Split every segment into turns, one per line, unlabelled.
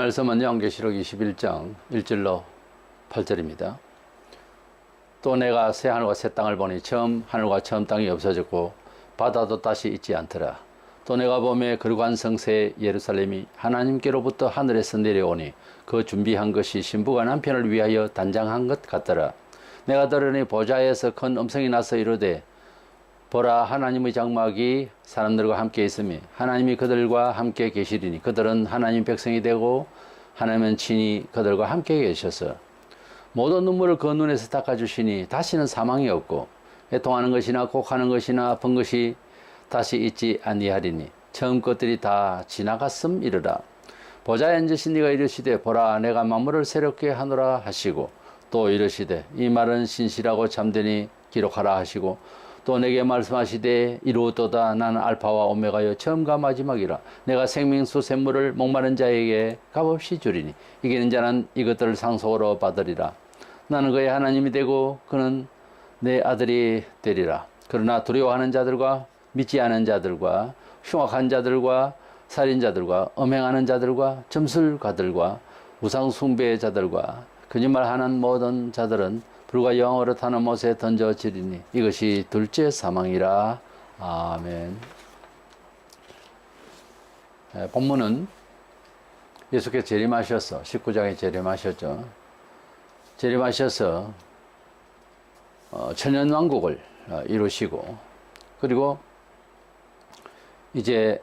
말씀은 요한계시록 21장 1절로 8절입니다. 또 내가 새 하늘과 새 땅을 보니 처음 하늘과 처음 땅이 없어졌고 바다도 다시 있지 않더라. 또 내가 보매 거룩한 성새 예루살렘이 하나님께로부터 하늘에서 내려오니 그 준비한 것이 신부가 남편을 위하여 단장한 것 같더라. 내가 들으니 보좌에서 큰 음성이 나서 이르되 보라, 하나님의 장막이 사람들과 함께 있으며 하나님이 그들과 함께 계시리니 그들은 하나님 백성이 되고 하나님은 친히 그들과 함께 계셔서 모든 눈물을 그 눈에서 닦아주시니 다시는 사망이 없고 애통하는 것이나 곡하는 것이나 아픈 것이 다시 있지 아니하리니 처음 것들이 다 지나갔음이르라. 보좌에 앉으신 이가 이르시되 보라, 내가 만물을 새롭게 하노라 하시고 또 이르시되 이 말은 신실하고 참되니 기록하라 하시고 또 내게 말씀하시되 이루었도다. 나는 알파와 오메가여 처음과 마지막이라. 내가 생명수 샘물을 목마른 자에게 값없이 주리니 이기는 자는 이것들을 상속으로 받으리라. 나는 그의 하나님이 되고 그는 내 아들이 되리라. 그러나 두려워하는 자들과 믿지 않은 자들과 흉악한 자들과 살인자들과 음행하는 자들과 점술가들과 우상 숭배자들과 거짓말하는 모든 자들은 불과 영으로 타는 못에 던져지리니 이것이 둘째 사망이라. 아멘. 본문은 예수께서 재림하셔서 19장에 재림하셨죠. 재림하셔서 천년왕국을 이루시고 그리고 이제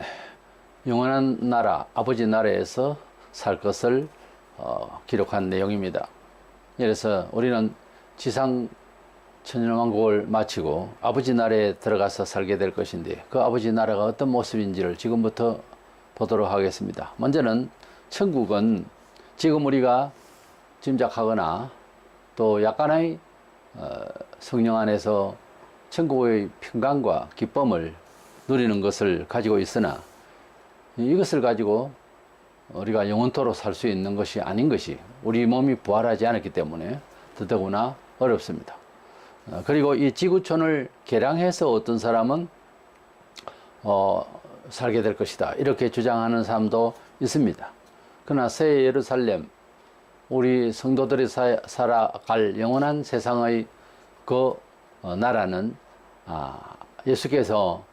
영원한 나라, 아버지 나라에서 살 것을 기록한 내용입니다. 그래서 우리는 지상 천년왕국을 마치고 아버지 나라에 들어가서 살게 될 것인데 그 아버지 나라가 어떤 모습인지를 지금부터 보도록 하겠습니다. 먼저는 천국은 지금 우리가 짐작하거나 또 약간의 성령 안에서 천국의 평강과 기쁨을 누리는 것을 가지고 있으나 이것을 가지고 우리가 영원토록 살 수 있는 것이 아닌 것이 우리 몸이 부활하지 않았기 때문에 더더구나 어렵습니다. 그리고 이 지구촌을 개량해서 어떤 사람은 살게 될 것이다 이렇게 주장하는 사람도 있습니다. 그러나 새 예루살렘, 우리 성도들이 살아갈 영원한 세상의 그 나라는 예수께서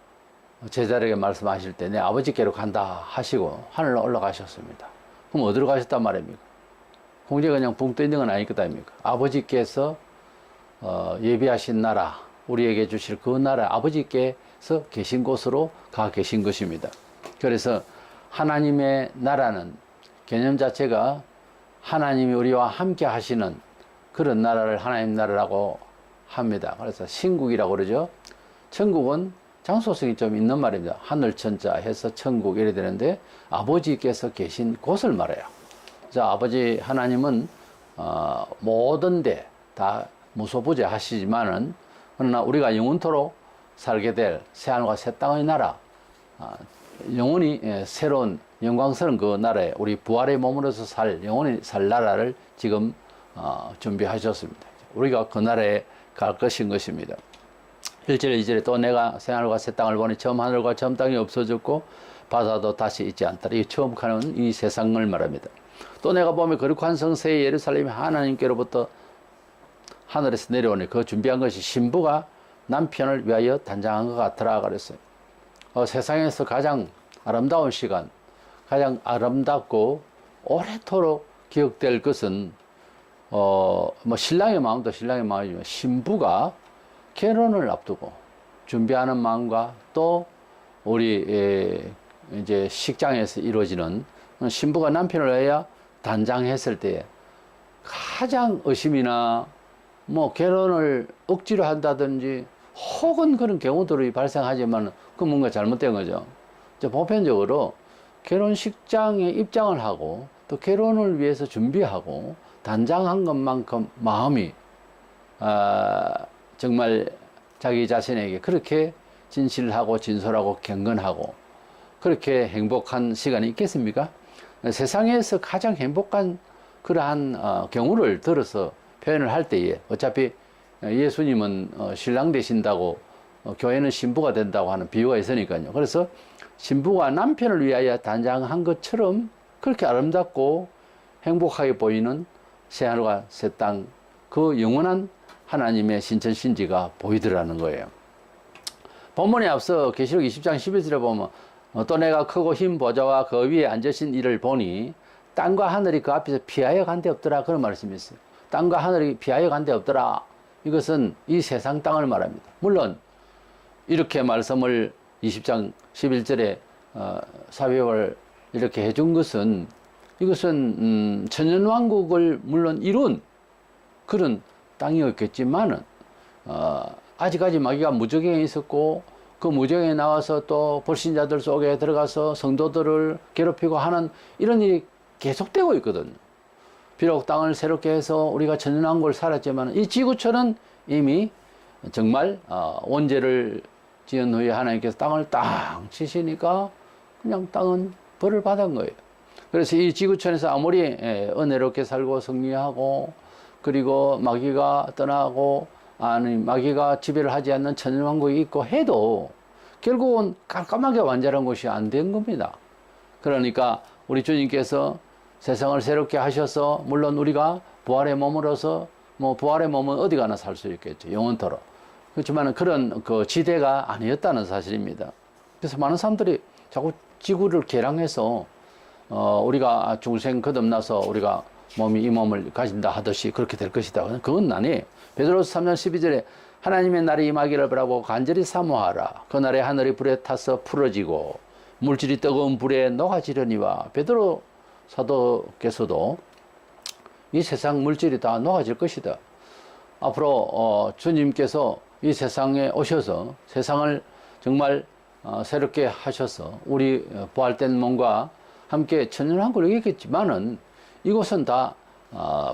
제자들에게 말씀하실 때 내 아버지께로 간다 하시고 하늘로 올라가셨습니다. 그럼 어디로 가셨단 말입니까? 공중에 그냥 붕 떠 있는 건 아닐 것 아닙니까? 아버지께서 예비하신 나라, 우리에게 주실 그 나라, 아버지께서 계신 곳으로 가 계신 것입니다. 그래서 하나님의 나라는 개념 자체가 하나님이 우리와 함께 하시는 그런 나라를 하나님 나라라고 합니다. 그래서 신국이라고 그러죠. 천국은 장소성이 좀 있는 말입니다. 하늘천자 해서 천국 이래 되는데 아버지께서 계신 곳을 말해요. 그래서 아버지 하나님은 모든 데 다 무소부재하시지만은 그러나 우리가 영원토록 살게 될 새하늘과 새 땅의 나라, 영원히 새로운 영광스러운 그 나라에 우리 부활의 몸으로서 영원히 살 나라를 지금 준비하셨습니다. 우리가 그 나라에 갈 것인 것입니다. 1절 2절에 또 내가 새 하늘과 새 땅을 보니 처음 하늘과 처음 땅이 없어졌고 바다도 다시 있지 않더라. 이 처음 가는 이 세상을 말합니다. 또 내가 보면 거룩한 성새 예루살렘이 하나님께로부터 하늘에서 내려오니 그 준비한 것이 신부가 남편을 위하여 단장한 것 같더라 그랬어요. 세상에서 가장 아름다운 시간, 가장 아름답고 오래도록 기억될 것은 신랑의 마음도 신랑의 마음이지만 신부가 결혼을 앞두고 준비하는 마음과 또 우리 이제 식장에서 이루어지는 신부가 남편을 위하여 단장했을 때 가장 의심이나 결혼을 억지로 한다든지 혹은 그런 경우들이 발생하지만 그 뭔가 잘못된 거죠. 보편적으로 결혼식장에 입장을 하고 또 결혼을 위해서 준비하고 단장한 것만큼 마음이 정말 자기 자신에게 그렇게 진실하고 진솔하고 경건하고 그렇게 행복한 시간이 있겠습니까? 세상에서 가장 행복한 그러한 경우를 들어서 표현을 할 때에 어차피 예수님은 신랑 되신다고 교회는 신부가 된다고 하는 비유가 있으니까요. 그래서 신부가 남편을 위하여 단장한 것처럼 그렇게 아름답고 행복하게 보이는 새하늘과 새 땅, 그 영원한 하나님의 신천신지가 보이더라는 거예요. 본문에 앞서 계시록 20장 11절에 보면 또 내가 크고 흰 보좌와 그 위에 앉으신 이를 보니 땅과 하늘이 그 앞에서 피하여 간 데 없더라, 그런 말씀이 있어요. 땅과 하늘이 피하여 간 데 없더라. 이것은 이 세상 땅을 말합니다. 물론 이렇게 말씀을 20장 11절에 삽입을 이렇게 해준 것은, 이것은 천년왕국을 물론 이룬 그런 땅이었겠지만은 아직까지 마귀가 무저갱에 있었고, 그 무저갱에 나와서 또 불신자들 속에 들어가서 성도들을 괴롭히고 하는 이런 일이 계속되고 있거든요. 비록 땅을 새롭게 해서 우리가 천년왕국을 살았지만 이 지구촌은 이미 정말 원죄를 지은 후에 하나님께서 땅을 땅 치시니까 그냥 땅은 벌을 받은 거예요. 그래서 이 지구촌에서 아무리 은혜롭게 살고 승리하고, 그리고 마귀가 떠나고, 아니 마귀가 지배를 하지 않는 천년왕국이 있고 해도 결국은 깜깜하게 완전한 것이 안 된 겁니다. 그러니까 우리 주님께서 세상을 새롭게 하셔서, 물론 우리가 부활의 몸으로서 부활의 몸은 어디 가나 살 수 있겠죠, 영원토록. 그렇지만 그런 그 지대가 아니었다는 사실입니다. 그래서 많은 사람들이 자꾸 지구를 개량해서 우리가 중생 거듭나서 우리가 몸이 이 몸을 가진다 하듯이 그렇게 될 것이다. 그건 아니에요. 베드로서 3장 12절에 하나님의 날이 임하기를 바라고 간절히 사모하라. 그날에 하늘이 불에 타서 풀어지고 물질이 뜨거운 불에 녹아지려니와. 베드로 사도께서도 이 세상 물질이 다 녹아질 것이다. 앞으로 주님께서 이 세상에 오셔서 세상을 정말 새롭게 하셔서 우리 부활된 몸과 함께 천년왕국을 이기겠지만은 이곳은 다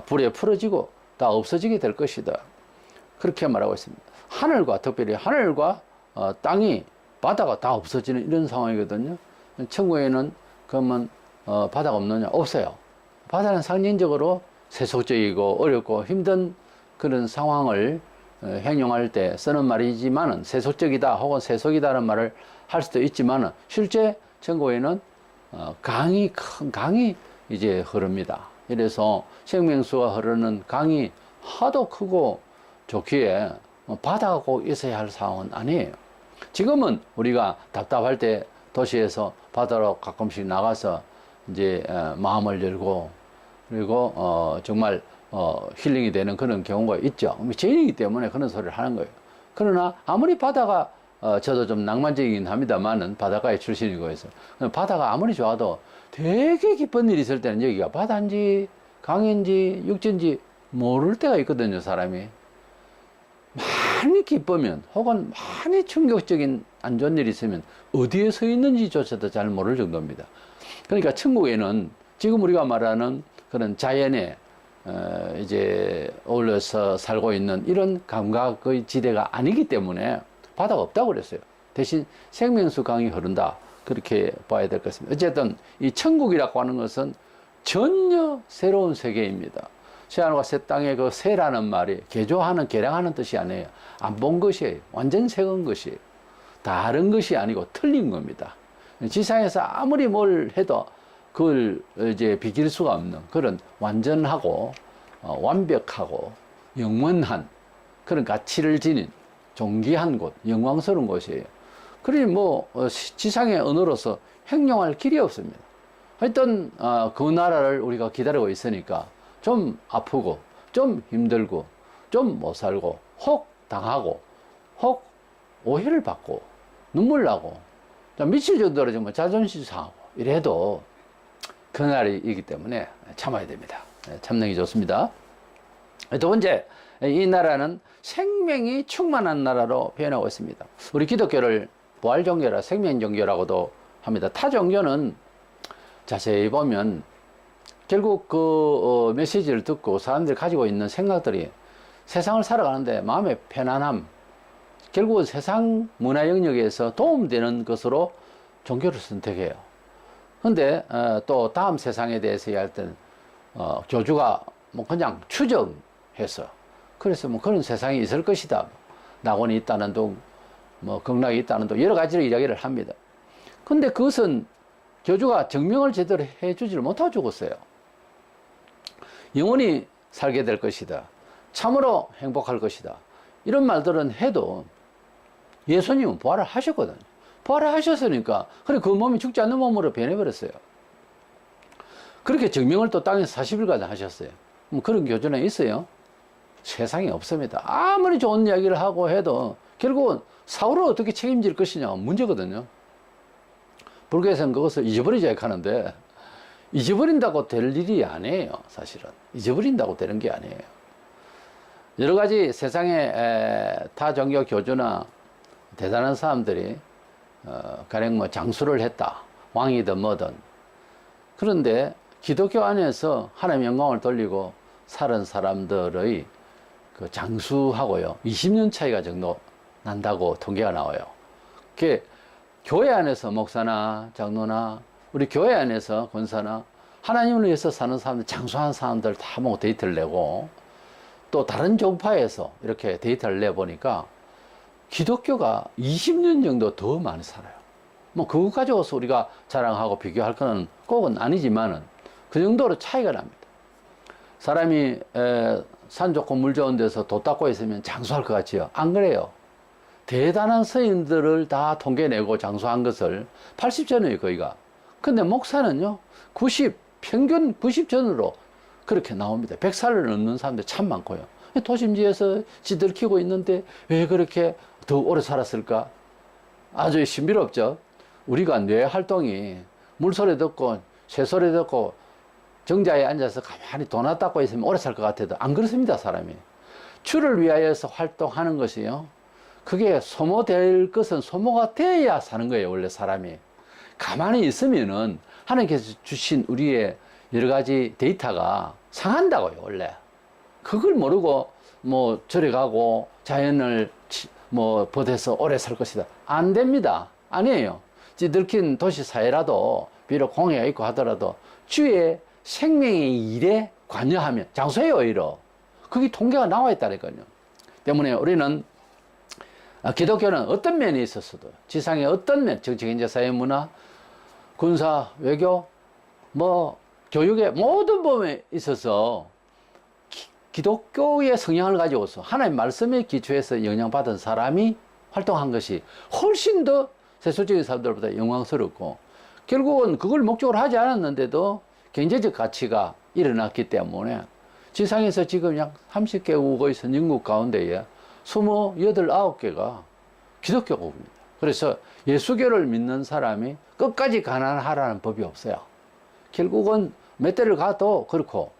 불에 풀어지고 다 없어지게 될 것이다. 그렇게 말하고 있습니다. 하늘과, 특별히 하늘과 땅이, 바다가 다 없어지는 이런 상황이거든요. 천국에는 그러면 바다가 없느냐? 없어요. 바다는 상징적으로 세속적이고 어렵고 힘든 그런 상황을 행용할 때 쓰는 말이지만은, 세속적이다 혹은 세속이다는 말을 할 수도 있지만은 실제 천국에는 강이, 큰 강이 이제 흐릅니다. 이래서 생명수가 흐르는 강이 하도 크고 좋기에 바다가 꼭 있어야 할 상황은 아니에요. 지금은 우리가 답답할 때 도시에서 바다로 가끔씩 나가서 이제 마음을 열고, 그리고 정말 힐링이 되는 그런 경우가 있죠. 죄인이기 때문에 그런 소리를 하는 거예요. 그러나 아무리 바다가 저도 좀 낭만적이긴 합니다만은 바닷가의 출신이고 해서 바다가 아무리 좋아도 되게 기쁜 일이 있을 때는 여기가 바다인지 강인지 육지인지 모를 때가 있거든요. 사람이 많이 기쁘면 혹은 많이 충격적인 안 좋은 일이 있으면 어디에 서 있는지조차도 잘 모를 정도입니다. 그러니까 천국에는 지금 우리가 말하는 그런 자연에 이제 어울려서 살고 있는 이런 감각의 지대가 아니기 때문에 바다가 없다고 그랬어요. 대신 생명수 강이 흐른다, 그렇게 봐야 될 것 같습니다. 어쨌든 이 천국이라고 하는 것은 전혀 새로운 세계입니다. 새하늘과 새 땅의 그 새라는 말이 개조하는, 개량하는 뜻이 아니에요. 안 본 것이에요. 완전 새로운 것이에요. 다른 것이 아니고 틀린 겁니다. 지상에서 아무리 뭘 해도 그걸 이제 비길 수가 없는 그런 완전하고 완벽하고 영원한 그런 가치를 지닌 존귀한 곳, 영광스러운 곳이에요. 그러니 지상의 언어로서 행용할 길이 없습니다. 하여튼 그 나라를 우리가 기다리고 있으니까 좀 아프고 좀 힘들고 좀 못 살고 혹 당하고 혹 오해를 받고 눈물 나고 미칠 정도로 정말 자존심 상하고 이래도 그날이기 때문에 참아야 됩니다. 참는 게 좋습니다. 두 번째, 이 나라는 생명이 충만한 나라로 표현하고 있습니다. 우리 기독교를 부활 종교라 생명 종교라고도 합니다. 타 종교는 자세히 보면 결국 그 메시지를 듣고 사람들이 가지고 있는 생각들이 세상을 살아가는데 마음의 편안함, 결국은 세상 문화 영역에서 도움되는 것으로 종교를 선택해요. 근데 또 다음 세상에 대해서 이야기할 때는 교주가 그냥 추정해서, 그래서 그런 세상이 있을 것이다, 낙원이 있다는 둥, 극락이 있다는 둥, 여러 가지를 이야기를 합니다. 근데 그것은 교주가 증명을 제대로 해주지를 못하고 죽었어요. 영원히 살게 될 것이다. 참으로 행복할 것이다. 이런 말들은 해도 예수님은 부활을 하셨거든요. 부활을 하셨으니까 그래 그 몸이 죽지 않는 몸으로 변해버렸어요. 그렇게 증명을 또 땅에서 40일간 하셨어요. 그런 교준에 있어요? 세상에 없습니다. 아무리 좋은 이야기를 하고 해도 결국은 사후를 어떻게 책임질 것이냐 문제거든요. 불교에서는 그것을 잊어버리자 하는데 잊어버린다고 될 일이 아니에요. 사실은 잊어버린다고 되는 게 아니에요. 여러 가지 세상에 타 종교 교주나 대단한 사람들이 가령 뭐 장수를 했다, 왕이든 뭐든. 그런데 기독교 안에서 하나님의 영광을 돌리고 살은 사람들의 그 장수하고요 20년 차이가 정도 난다고 통계가 나와요. 그게 교회 안에서 목사나 장로나 우리 교회 안에서 권사나 하나님을 위해서 사는 사람들, 장수한 사람들 다 뭐 데이터를 내고 또 다른 종파에서 이렇게 데이터를 내보니까 기독교가 20년 정도 더 많이 살아요. 뭐 그거 가져와서 우리가 자랑하고 비교할 건 꼭은 아니지만은 그 정도로 차이가 납니다. 사람이 산 좋고 물 좋은 데서 도 닦고 있으면 장수할 것 같지요? 안 그래요. 대단한 스님들을 다 통계내고 장수한 것을 80전이에요 거의가. 근데 목사는요 90, 평균 90전으로 그렇게 나옵니다. 100살을 넘는 사람들 참 많고요. 도심지에서 지들 키우고 있는데 왜 그렇게 더 오래 살았을까? 아주 신비롭죠. 우리가 뇌 활동이 물소리 듣고 새소리 듣고 정자에 앉아서 가만히 도나 닦고 있으면 오래 살 것 같아도 안 그렇습니다. 사람이 주를 위하여서 활동하는 것이요 그게 소모될 것은 소모가 돼야 사는 거예요. 원래 사람이 가만히 있으면은 하나님께서 주신 우리의 여러 가지 데이터가 상한다고요. 원래 그걸 모르고 뭐 절에 가고 자연을 뭐 벗어서 오래 살 것이다 안 됩니다. 아니에요. 늙힌 도시 사회라도 비록 공해가 있고 하더라도 주의 생명의 일에 관여하면 장수해요. 오히려 그게 통계가 나와 있다니까요. 때문에 우리는 기독교는 어떤 면이 있었어도 지상의 어떤 면, 정치, 경제, 사회, 문화, 군사, 외교, 뭐 교육의 모든 부분에 있어서 기독교의 성향을 가지고서 하나님 말씀의 기초에서 영향받은 사람이 활동한 것이 훨씬 더 세속적인 사람들보다 영광스럽고 결국은 그걸 목적으로 하지 않았는데도 경제적 가치가 일어났기 때문에 지상에서 지금 약 30개국의 선진국 가운데에 28, 9개가 기독교국입니다. 그래서 예수교를 믿는 사람이 끝까지 가난하라는 법이 없어요. 결국은 몇 대를 가도 그렇고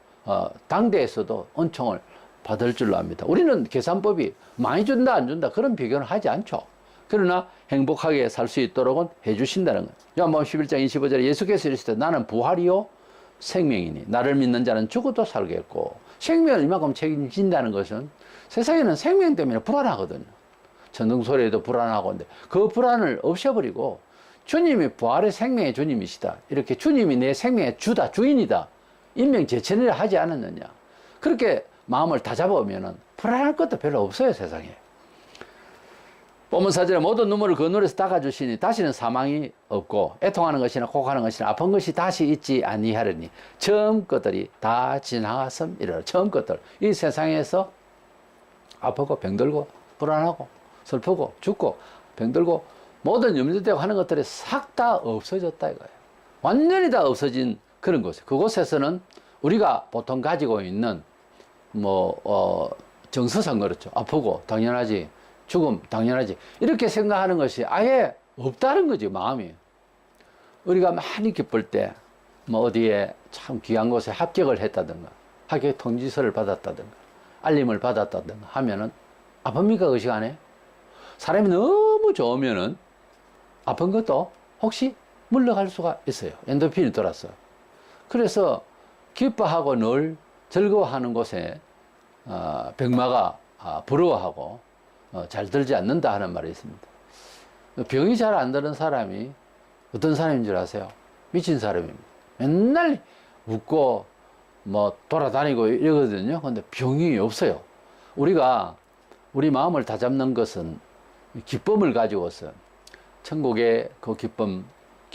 당대에서도 은총을 받을 줄로 압니다. 우리는 계산법이 많이 준다 안 준다 그런 비교는 하지 않죠. 그러나 행복하게 살 수 있도록은 해주신다는 거예요. 요한복음 11장 25절에 예수께서 이르시되 나는 부활이요 생명이니 나를 믿는 자는 죽어도 살겠고 생명을 이만큼 책임진다는 것은 세상에는 생명 때문에 불안하거든요. 천둥소리에도 불안하고 그 불안을 없애버리고 주님이 부활의 생명의 주님이시다. 이렇게 주님이 내 생명의 주다, 주인이다. 인명제천이라 하지 않았느냐. 그렇게 마음을 다잡으면 불안할 것도 별로 없어요, 세상에. 본문 4절에 모든 눈물을 그 눈에서 닦아주시니 다시는 사망이 없고 애통하는 것이나 곡하는 것이나 아픈 것이 다시 있지 아니하리니 처음 것들이 다 지나갔음이라. 처음 것들. 이 세상에서 아프고 병들고 불안하고 슬프고 죽고 병들고 모든 염려되고 하는 것들이 싹 다 없어졌다 이거예요. 완전히 다 없어진 그런 곳. 그곳에서는 우리가 보통 가지고 있는 정서상 그렇죠. 아프고 당연하지. 죽음 당연하지. 이렇게 생각하는 것이 아예 없다는 거지, 마음이. 우리가 많이 기쁠 때 어디에 참 귀한 곳에 합격을 했다든가 합격 통지서를 받았다든가 알림을 받았다든가 하면은 아픕니까 그 시간에? 사람이 너무 좋으면은 아픈 것도 혹시 물러갈 수가 있어요. 엔도핀이 돌아서. 그래서 기뻐하고 늘 즐거워하는 곳에 병마가 부러워하고 잘 들지 않는다 하는 말이 있습니다. 병이 잘 안 드는 사람이 어떤 사람인 줄 아세요? 미친 사람입니다. 맨날 웃고 돌아다니고 이러거든요. 근데 병이 없어요. 우리가 우리 마음을 다잡는 것은 기쁨을 가지고서 천국의 그 기쁨,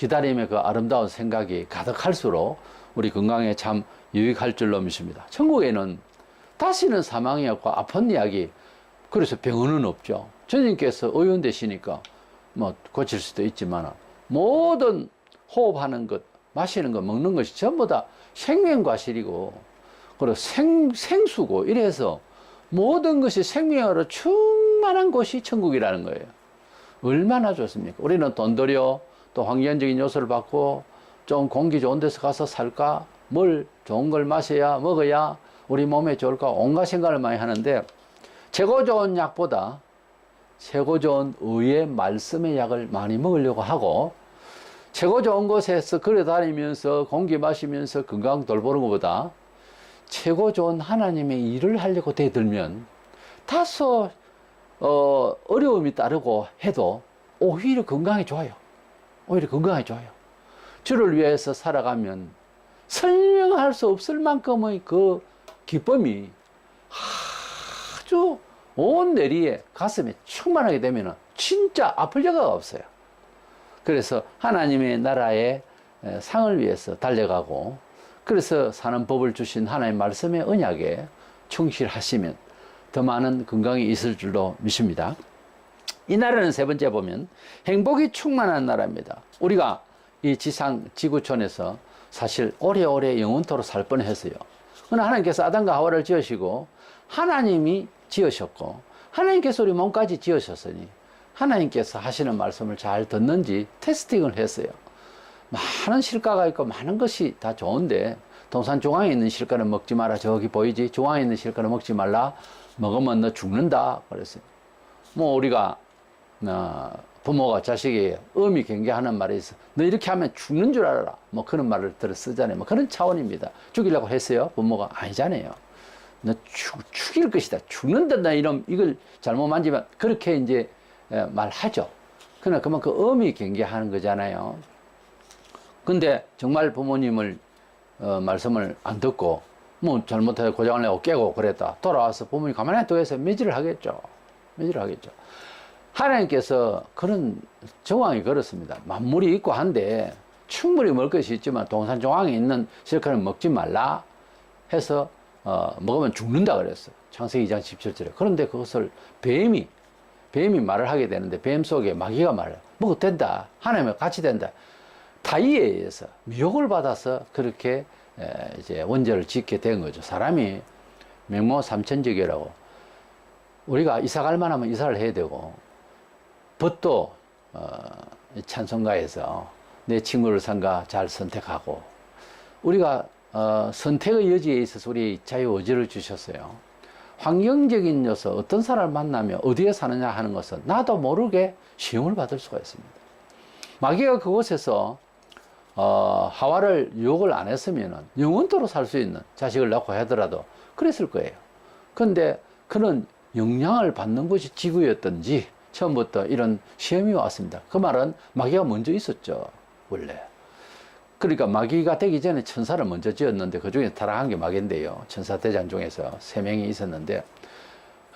기다림의 그 아름다운 생각이 가득할수록 우리 건강에 참 유익할 줄로 믿습니다. 천국에는 다시는 사망이 없고 아픈 이야기, 그래서 병원은 없죠. 주님께서 의원 되시니까 뭐 고칠 수도 있지만 모든 호흡하는 것, 마시는 것, 먹는 것이 전부 다 생명과실이고, 그리고 생수고, 이래서 모든 것이 생명으로 충만한 곳이 천국이라는 거예요. 얼마나 좋습니까? 우리는 돈 들여 또 환경적인 요소를 받고 좀 공기 좋은 데서 가서 살까? 뭘 좋은 걸 마셔야, 먹어야 우리 몸에 좋을까? 온갖 생각을 많이 하는데, 최고 좋은 약보다 최고 좋은 의의 말씀의 약을 많이 먹으려고 하고, 최고 좋은 곳에서 걸어 다니면서 공기 마시면서 건강 돌보는 것보다 최고 좋은 하나님의 일을 하려고 대들면 다소 어려움이 따르고 해도 오히려 건강이 좋아요. 오히려 건강이 좋아요. 주를 위해서 살아가면 설명할 수 없을 만큼의 그 기쁨이 아주 온 내리에 가슴에 충만하게 되면 진짜 아플 여가 없어요. 그래서 하나님의 나라의 상을 위해서 달려가고, 그래서 사는 법을 주신 하나님의 말씀의 언약에 충실하시면 더 많은 건강이 있을 줄로 믿습니다. 이 나라는 세 번째 보면 행복이 충만한 나라입니다. 우리가 이 지구촌에서 사실 오래오래 영원토록 살 뻔했어요. 그러나 하나님께서 아담과 하와를 지으시고 하나님이 지으셨고, 하나님께서 우리 몸까지 지으셨으니 하나님께서 하시는 말씀을 잘 듣는지 테스팅을 했어요. 많은 실과가 있고 많은 것이 다 좋은데, 동산 중앙에 있는 실과는 먹지 마라. 저기 보이지? 중앙에 있는 실과는 먹지 말라. 먹으면 너 죽는다. 그랬어요. 뭐 우리가 부모가 자식에게 엄히 경계하는 말이 있어. 너 이렇게 하면 죽는 줄 알아라. 뭐 그런 말을 쓰잖아요. 뭐 그런 차원입니다. 죽이려고 했어요? 부모가? 아니잖아요. 너 죽일 것이다. 죽는다. 나 이걸 잘못 만지면 그렇게 이제 말하죠. 그러나 그만큼 엄히 경계하는 거잖아요. 근데 정말 부모님을 말씀을 안 듣고 뭐 잘못해서 고장을 내고 깨고 그랬다. 돌아와서 부모님 가만히 둬서 매질을 하겠죠. 매질을 하겠죠. 하나님께서 그런 정황이 그렇습니다. 만물이 있고 한데 충분히 먹을 것이 있지만 동산 중앙에 있는 실과는 먹지 말라 해서 먹으면 죽는다 그랬어요. 창세기 2장 17절에. 그런데 그것을 뱀이 말을 하게 되는데, 뱀 속에 마귀가 말해요. 먹어도 된다. 하나님과 같이 된다. 타의에 의해서 미혹을 받아서 그렇게 이제 원죄를 짓게 된 거죠. 사람이 명모 삼천지교라고, 우리가 이사 갈 만하면 이사를 해야 되고, 벗도 찬송가에서 내 친구를 삼가 잘 선택하고, 우리가 선택의 여지에 있어서 우리 자유의지를 주셨어요. 환경적인 요소, 어떤 사람을 만나면 어디에 사느냐 하는 것은 나도 모르게 시험을 받을 수가 있습니다. 마귀가 그곳에서 하와를 유혹을 안 했으면 영원토록 살 수 있는 자식을 낳고 하더라도 그랬을 거예요. 그런데 그런 영향을 받는 것이 지구였던지 처음부터 이런 시험이 왔습니다. 그 말은 마귀가 먼저 있었죠, 원래. 그러니까 마귀가 되기 전에 천사를 먼저 지었는데, 그 중에 타락한 게 마귀인데요. 천사 대장 중에서 3명이 있었는데,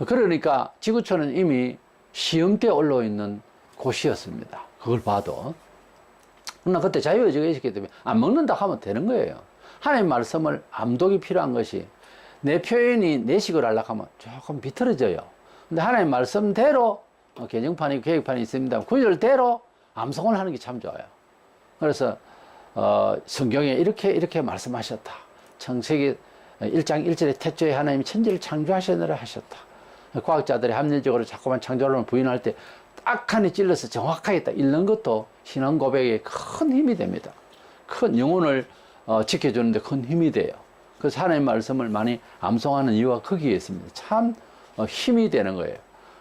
그러니까 지구촌은 이미 시험대에 올라있는 곳이었습니다. 그걸 봐도. 그러나 그때 자유의지가 있었기 때문에 안 먹는다 하면 되는 거예요. 하나님 말씀을 암독이 필요한 것이, 내 표현이 내식을 하려고 하면 조금 비틀어져요. 근데 하나님 말씀대로 개정판이 계획판이 있습니다. 구절대로 암송을 하는 게 참 좋아요. 그래서 성경에 이렇게 말씀하셨다. 창세기 1장 1절에 태초에 하나님이 천지를 창조하시느라 하셨다. 과학자들이 합리적으로 자꾸만 창조론을 부인할 때 딱 하니 찔러서 정확하게 딱 읽는 것도 신앙 고백에 큰 힘이 됩니다. 큰 영혼을 지켜주는데 큰 힘이 돼요. 그래서 하나님 말씀을 많이 암송하는 이유가 거기에 있습니다. 참 힘이 되는 거예요.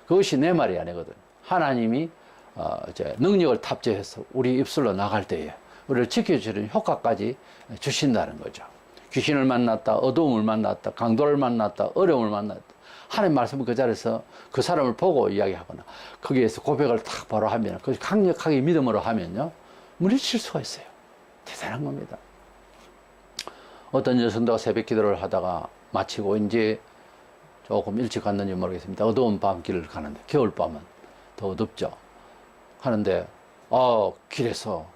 그것이 내 말이 아니거든. 하나님이 이제 능력을 탑재해서 우리 입술로 나갈 때에 우리를 지켜주는 효과까지 주신다는 거죠. 귀신을 만났다, 어두움을 만났다, 강도를 만났다, 어려움을 만났다. 하나님 말씀은 그 자리에서 그 사람을 보고 이야기하거나 거기에서 고백을 딱 바로 하면, 그 강력하게 믿음으로 하면요, 물리칠 수가 있어요. 대단한 겁니다. 어떤 여성도가 새벽 기도를 하다가 마치고 이제 조금 일찍 갔는지 모르겠습니다. 어두운 밤길을 가는데, 겨울밤은 더 어둡죠. 하는데 길에서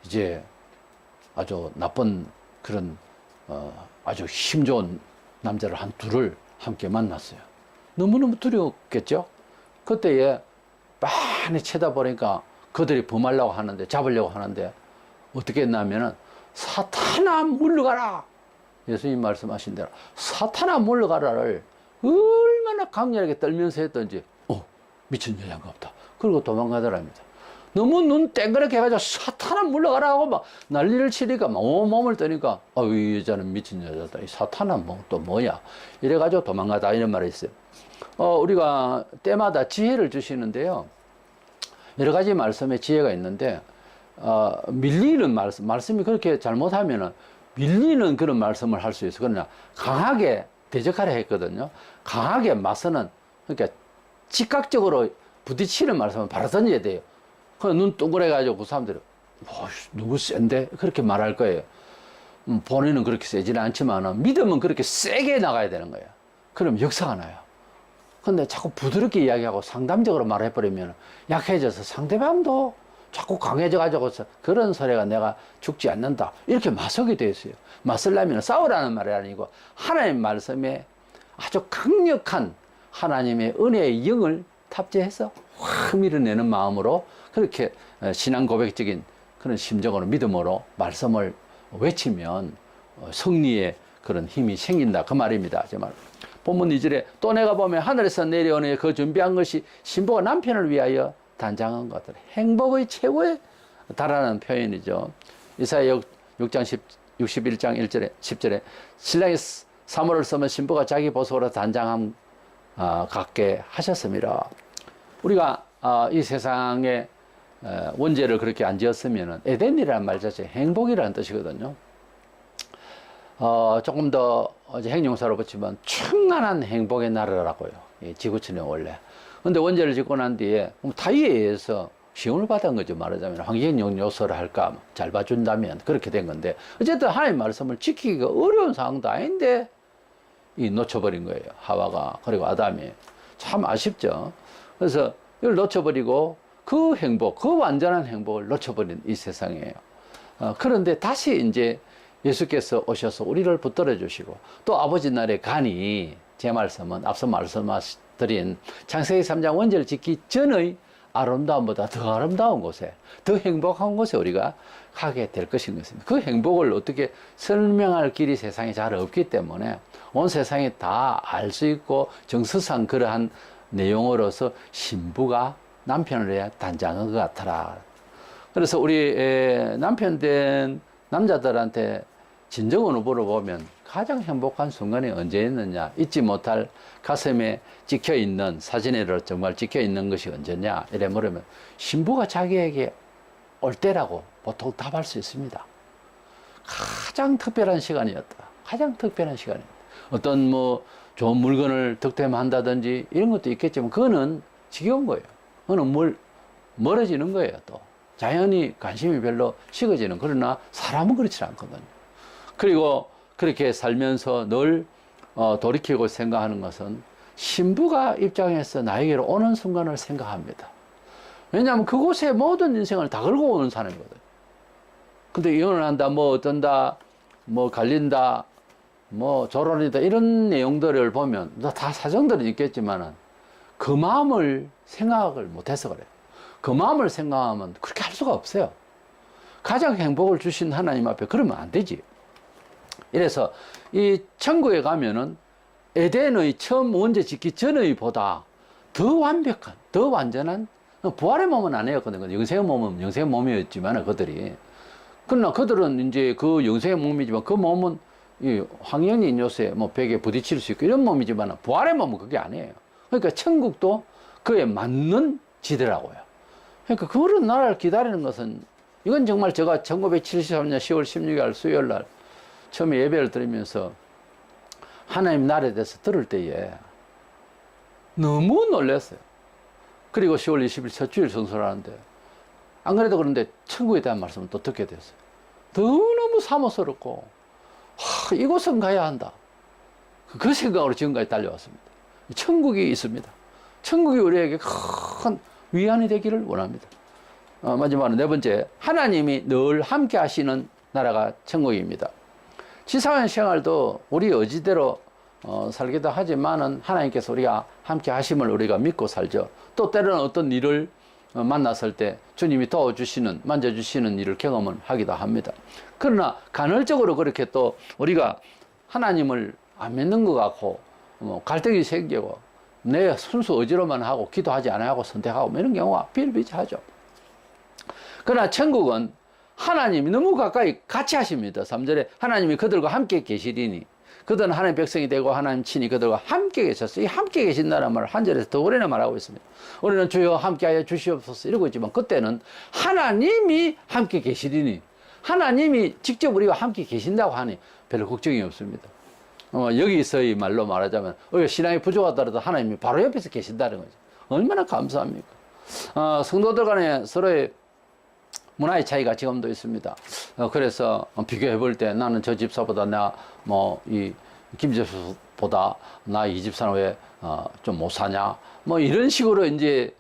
이제 아주 나쁜 그런 아주 힘 좋은 남자를 한 둘을 함께 만났어요. 너무너무 두려웠겠죠. 그때에 많이 쳐다보니까 그들이 범하려고 하는데, 잡으려고 하는데 어떻게 했냐면은 사탄아 물러가라. 예수님 말씀하신 대로 사탄아 물러가라를 얼마나 강렬하게 떨면서 했던지 미친 여자인가 보다. 그리고 도망가더랍니다. 너무 눈 땡그랗게 해가지고 사탄아 물러가라 하고 막 난리를 치니까 막 온몸을 떠니까 이 여자는 미친 여자다. 이 사탄아 또 뭐야. 이래가지고 도망가다 이런 말이 있어요. 우리가 때마다 지혜를 주시는데요. 여러 가지 말씀에 지혜가 있는데 밀리는 말씀이 그렇게 잘못하면은 밀리는 그런 말씀을 할 수 있어. 그러나 강하게 대적하려 했거든요. 강하게 맞서는, 그러니까 즉각적으로 부딪히는 말씀은 바로 던져야 돼요. 눈 동그래가지고 그 사람들이 누구 센데? 그렇게 말할 거예요. 본인은 그렇게 세지는 않지만 믿음은 그렇게 세게 나가야 되는 거예요. 그럼 역사가 나요. 근데 자꾸 부드럽게 이야기하고 상담적으로 말해버리면 약해져서 상대방도 자꾸 강해져가지고 그런 소리가 내가 죽지 않는다. 이렇게 맞서게 돼 있어요. 맞서려면 싸우라는 말이 아니고 하나님 말씀에 아주 강력한 하나님의 은혜의 영을 탑재해서 확 밀어내는 마음으로 그렇게 신앙 고백적인 그런 심정으로 믿음으로 말씀을 외치면 승리의 그런 힘이 생긴다. 그 말입니다. 정말. 본문 2절에 또 내가 보면 하늘에서 내려오는 그 준비한 것이 신부가 남편을 위하여 단장한 것들. 행복의 최고에 달하는 표현이죠. 이사야 6장 61장 1절에 10절에 신랑이 사모를 쓰면 신부가 자기 보석으로 단장함 갖게 하셨습니다. 우리가 이 세상에 원죄를 그렇게 안 지었으면 에덴이라는 말 자체 행복이라는 뜻이거든요. 조금 더 행용사로 붙이면 충만한 행복의 나라라고요. 지구촌이 원래. 근데 원죄를 짓고 난 뒤에 타의에 의해서 시험을 받은 거죠. 말하자면 환경적 요소를 할까 잘 봐준다면 그렇게 된 건데 어쨌든 하나님 말씀을 지키기가 어려운 상황도 아닌데 놓쳐버린 거예요. 하와가 그리고 아담이. 참 아쉽죠. 그래서 이걸 놓쳐버리고 그 행복, 그 완전한 행복을 놓쳐버린 이 세상이에요. 그런데 다시 이제 예수께서 오셔서 우리를 붙들어 주시고 또 아버지 날에 가니 제 말씀은 앞서 말씀드린 창세기 3장 원죄를 짓기 전의 아름다움보다 더 아름다운 곳에 더 행복한 곳에 우리가 가게 될 것인 것입니다. 그 행복을 어떻게 설명할 길이 세상에 잘 없기 때문에 온 세상이 다 알 수 있고 정서상 그러한 내용으로서 신부가 남편을 해야 단장한 것 같아라. 그래서 우리 남편 된 남자들한테 진정으로 물어보면 가장 행복한 순간이 언제였느냐, 잊지 못할 가슴에 찍혀있는 사진에로 정말 찍혀있는 것이 언제냐 이래 물으면 신부가 자기에게 올 때라고 보통 답할 수 있습니다. 가장 특별한 시간이었다. 가장 특별한 시간이었다. 어떤 좋은 물건을 득템한다든지 이런 것도 있겠지만 그거는 지겨운 거예요. 그거는 멀어지는 거예요. 또 자연히 관심이 별로 식어지는. 그러나 사람은 그렇지 않거든요. 그리고 그렇게 살면서 늘 돌이키고 생각하는 것은 신부가 입장에서 나에게로 오는 순간을 생각합니다. 왜냐하면 그곳에 모든 인생을 다 걸고 오는 사람이거든요. 근데 이혼을 한다, 어떤다, 갈린다, 결혼이다 이런 내용들을 보면 다 사정들은 있겠지만은 그 마음을 생각을 못해서 그래요. 그 마음을 생각하면 그렇게 할 수가 없어요. 가장 행복을 주신 하나님 앞에 그러면 안 되지. 이래서 이 천국에 가면은 에덴의 처음 원죄 짓기 전의 보다 더 완벽한, 더 완전한 부활의 몸은 아니었거든요. 영생의 몸은 영생의 몸이었지만 그들이. 그러나 그들은 이제 그 영생의 몸이지만 그 몸은 이 황영인 요새 벽에 부딪힐 수 있고 이런 몸이지만 부활의 몸은 그게 아니에요. 그러니까 천국도 그에 맞는 지대라고요. 그러니까 그런 나라를 기다리는 것은 이건 정말 제가 1973년 10월 16일 수요일 날 처음에 예배를 드리면서 하나님 나라에 대해서 들을 때에 너무 놀랐어요. 그리고 10월 20일 첫 주일 성수를 하는데 안 그래도 그런데 천국에 대한 말씀을 또 듣게 됐어요. 너무 사모스럽고 이곳은 가야 한다. 그 생각으로 지금까지 달려왔습니다. 천국이 있습니다. 천국이 우리에게 큰 위안이 되기를 원합니다. 마지막으로 네 번째, 하나님이 늘 함께 하시는 나라가 천국입니다. 지상의 생활도 우리 의지대로 살기도 하지만은 하나님께서 우리가 함께 하심을 우리가 믿고 살죠. 또 때로는 어떤 일을 만났을 때 주님이 도와주시는, 만져주시는 일을 경험을 하기도 합니다. 그러나 간헐적으로 그렇게 또 우리가 하나님을 안 믿는 것 같고 갈등이 생기고 내 순수 의지로만 하고 기도하지 않아 하고 선택하고 이런 경우가 비일비재하죠. 그러나 천국은 하나님이 너무 가까이 같이 하십니다. 3절에 하나님이 그들과 함께 계시리니, 그들은 하나님 백성이 되고 하나님 친히 그들과 함께 계셨어요. 이 함께 계신다는 말을 한 절에서 더 오래나 말하고 있습니다. 우리는 주여 함께하여 주시옵소서 이러고 있지만 그때는 하나님이 함께 계시리니, 하나님이 직접 우리와 함께 계신다고 하니 별로 걱정이 없습니다. 여기서의 말로 말하자면 우리가 신앙이 부족하더라도 하나님이 바로 옆에서 계신다는 거죠. 얼마나 감사합니까? 성도들 간에 서로의 문화의 차이가 지금도 있습니다. 그래서 비교해 볼 때 나는 저 집사보다 나 이 김 집사보다 나 이 집사는 왜 좀 못 사냐, 이런 식으로 이제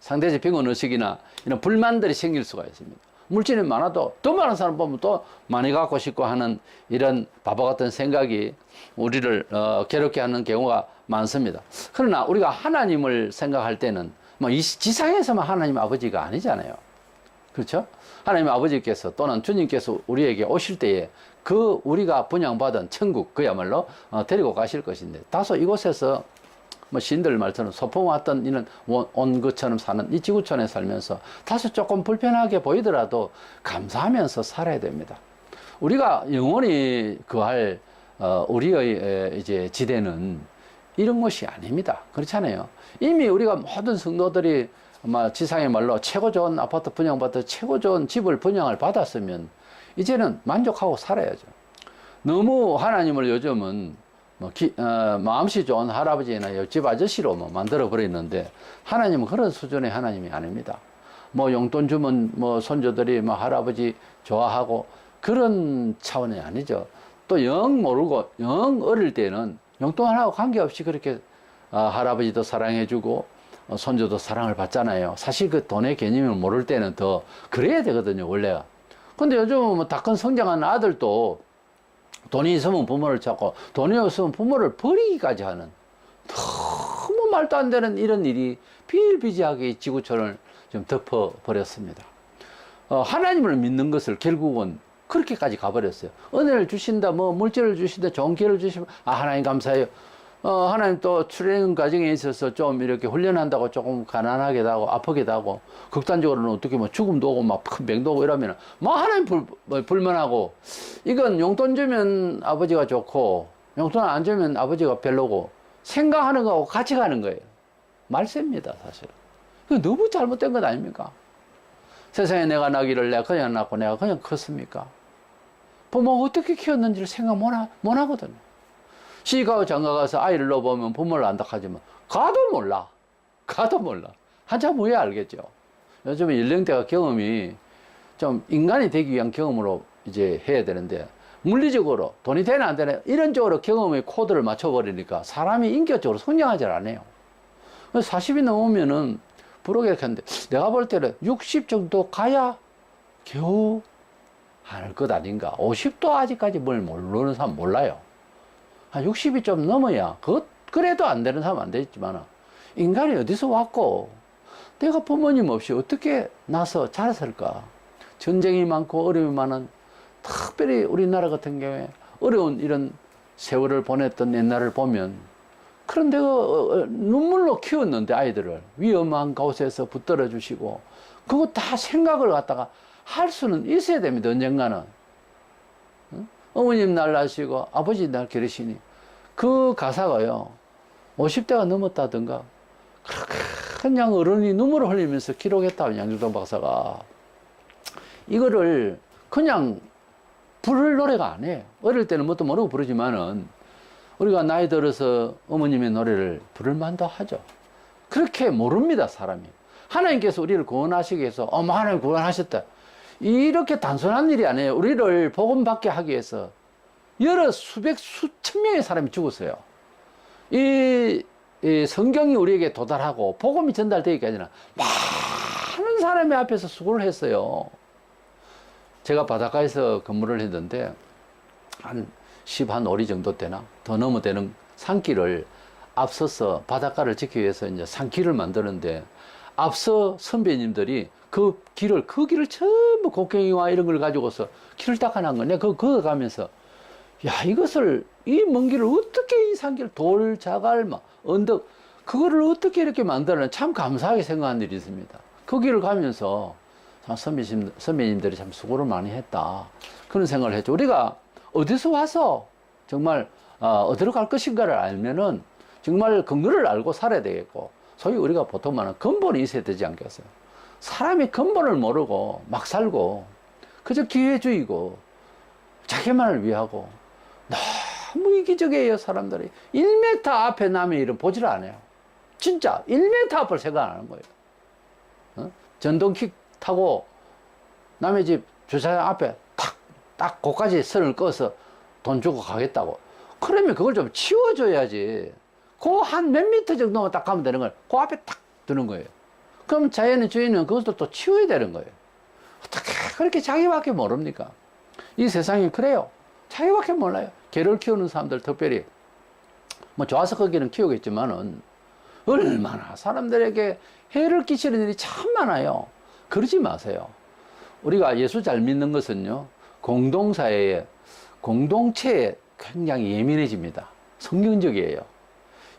상대적 병원 의식이나 이런 불만들이 생길 수가 있습니다. 물질이 많아도 더 많은 사람 보면 또 많이 갖고 싶고 하는 이런 바보 같은 생각이 우리를 괴롭게 하는 경우가 많습니다. 그러나 우리가 하나님을 생각할 때는 이 지상에서만 하나님 아버지가 아니잖아요. 그렇죠? 하나님 아버지께서 또는 주님께서 우리에게 오실 때에 그 우리가 분양받은 천국 그야말로 데리고 가실 것인데, 다소 이곳에서 시인들 말처럼 소풍 왔던 이는 온 것처럼 사는 이 지구촌에 살면서 다소 조금 불편하게 보이더라도 감사하면서 살아야 됩니다. 우리가 영원히 거할 우리의 이제 지대는 이런 것이 아닙니다. 그렇잖아요. 이미 우리가 모든 성도들이 지상의 말로 최고 좋은 아파트 분양받아 최고 좋은 집을 분양을 받았으면 이제는 만족하고 살아야죠. 너무 하나님을 요즘은 마음씨 좋은 할아버지나 옆집 아저씨로 만들어 버리는데, 하나님은 그런 수준의 하나님이 아닙니다. 용돈 주면 손주들이 할아버지 좋아하고 그런 차원이 아니죠. 또 영 모르고 영 어릴 때는 용돈 하나하고 관계없이 그렇게 할아버지도 사랑해주고 손주도 사랑을 받잖아요. 사실 그 돈의 개념을 모를 때는 더 그래야 되거든요, 원래가. 근데 요즘은 다 큰 성장한 아들도 돈이 있으면 부모를 찾고 돈이 없으면 부모를 버리기까지 하는 너무 말도 안 되는 이런 일이 비일비재하게 지구촌을 좀 덮어버렸습니다. 하나님을 믿는 것을 결국은 그렇게까지 가버렸어요. 은혜를 주신다, 물질을 주신다, 좋은 기회를 주시면 하나님 감사해요. 하나님 또 출애굽 과정에 있어서 좀 이렇게 훈련한다고 조금 가난하게도 하고 아프게도 하고 극단적으로는 어떻게 죽음도 오고 큰 병도 오고 이러면 하나님 불만하고, 이건 용돈 주면 아버지가 좋고 용돈 안 주면 아버지가 별로고 생각하는 거하고 같이 가는 거예요. 말세입니다, 사실. 그 너무 잘못된 것 아닙니까? 세상에 내가 나기를 내가 그냥 낳고 내가 그냥 컸습니까? 부모가 어떻게 키웠는지를 생각 못 하거든요. 시집가고 장가가서 아이를 넣어보면 부모를 안다 하지만 가도 몰라. 한참 후에 알겠죠. 요즘에 연령대가 경험이 좀 인간이 되기 위한 경험으로 이제 해야 되는데, 물리적으로 돈이 되나 안 되나 이런 쪽으로 경험의 코드를 맞춰버리니까 사람이 인격적으로 성장하지 않아요. 40이 넘으면은 부러게 했는데, 내가 볼 때는 60 정도 가야 겨우 할 것 아닌가. 50도 아직까지 뭘 모르는 사람 몰라요. 한 60이 좀 넘어야, 그래도 안 되는 사람 안 되겠지만, 인간이 어디서 왔고, 내가 부모님 없이 어떻게 나서 자랐을까? 전쟁이 많고 어려움이 많은, 특별히 우리나라 같은 경우에 어려운 이런 세월을 보냈던 옛날을 보면, 그런데 눈물로 키웠는데 아이들을 위험한 곳에서 붙들어 주시고, 그거 다 생각을 갖다가 할 수는 있어야 됩니다, 언젠가는. 어머님 날 낳으시고 아버지 날 기르시니, 그 가사가요 50대가 넘었다든가 그냥 어른이 눈물을 흘리면서 기록했다, 양준동 박사가. 이거를 그냥 부를 노래가 아니에요. 어릴 때는 뭣도 모르고 부르지만은 우리가 나이 들어서 어머님의 노래를 부를 만도 하죠. 그렇게 모릅니다, 사람이. 하나님께서 우리를 구원하시기 위해서 하나님 구원하셨다, 이렇게 단순한 일이 아니에요. 우리를 복음 받게 하기 위해서 여러 수천 명의 사람이 죽었어요. 이 성경이 우리에게 도달하고 복음이 전달되기까지는 많은 사람의 앞에서 수고를 했어요. 제가 바닷가에서 근무를 했는데 한 10한5리 정도 되나 더 넘어 되는 산길을 앞서서 바닷가를 지키기 위해서 이제 산길을 만드는데 앞서 선배님들이 그 길을 전부 곡괭이와 이런 걸 가지고서 길을 닦아놓은 거네. 그거 가면서 야, 이것을 이 먼 길을 어떻게 이 산길 돌 자갈 막 언덕 그거를 어떻게 이렇게 만들어내 참 감사하게 생각한 일이 있습니다. 그 길을 가면서 참 선배님들이 참 수고를 많이 했다 그런 생각을 했죠. 우리가 어디서 와서 정말 어디로 갈 것인가를 알면은 정말 근거를 알고 살아야 되겠고 소위 우리가 보통 말하는 근본이 있어야 되지 않겠어요. 사람이 근본을 모르고 막 살고 그저 기회주의고 자기만을 위하고 너무 이기적이에요. 사람들이 1m 앞에 남의 일은 보지를 않아요. 진짜 1m 앞을 생각 안 하는 거예요. 전동킥 타고 남의 집 주차장 앞에 딱 거기까지 선을 꺼서 돈 주고 가겠다고. 그러면 그걸 좀 치워줘야지. 그 한 몇 미터 정도만 딱 가면 되는 걸 그 앞에 딱 두는 거예요. 그럼 자연의 주인은 그것도 또 치워야 되는 거예요. 어떻게 그렇게 자기밖에 모릅니까? 이 세상이 그래요. 자기밖에 몰라요. 개를 키우는 사람들 특별히 뭐 좋아서 거기는 키우겠지만은 얼마나 사람들에게 해를 끼치는 일이 참 많아요. 그러지 마세요. 우리가 예수 잘 믿는 것은요, 공동사회에, 공동체에 굉장히 예민해집니다. 성경적이에요.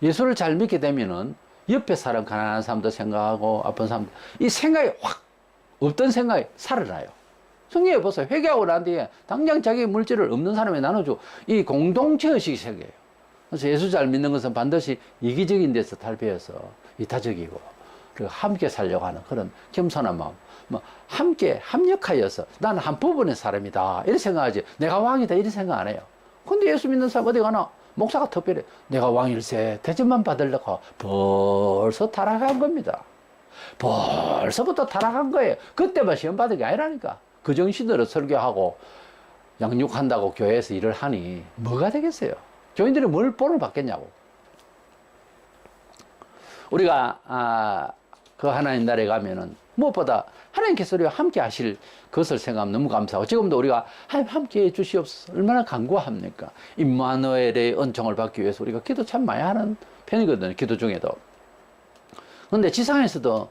예수를 잘 믿게 되면은 옆에 사람, 가난한 사람도 생각하고 아픈 사람, 이 생각이 확 없던 생각이 살아나요. 성경에 보세요. 회개하고 난 뒤에 당장 자기 물질을 없는 사람에 나눠주고 이 공동체 의식이 생겨요. 그래서 예수 잘 믿는 것은 반드시 이기적인 데서 탈피해서 이타적이고 그리고 함께 살려고 하는 그런 겸손한 마음, 뭐 함께 합력하여서 나는 한 부분의 사람이다 이렇게 생각하지 내가 왕이다 이렇게 생각 안 해요. 근데 예수 믿는 사람 어디 가나 목사가 특별히 내가 왕일세 대접만 받으려고 벌써 타락한 겁니다. 벌써부터 타락한 거예요. 그때만 시험 받은 게 아니라니까. 그 정신으로 설교하고 양육한다고 교회에서 일을 하니 뭐가 되겠어요? 교인들이 뭘 본을 받겠냐고. 우리가 그 하나님 나라에 가면은 무엇보다 하나님께서 우리와 함께 하실 것을 생각하면 너무 감사하고 지금도 우리가 하나님 함께 해 주시옵소서 얼마나 간구합니까? 임마누엘의 은총을 받기 위해서 우리가 기도 참 많이 하는 편이거든요. 기도 중에도. 그런데 지상에서도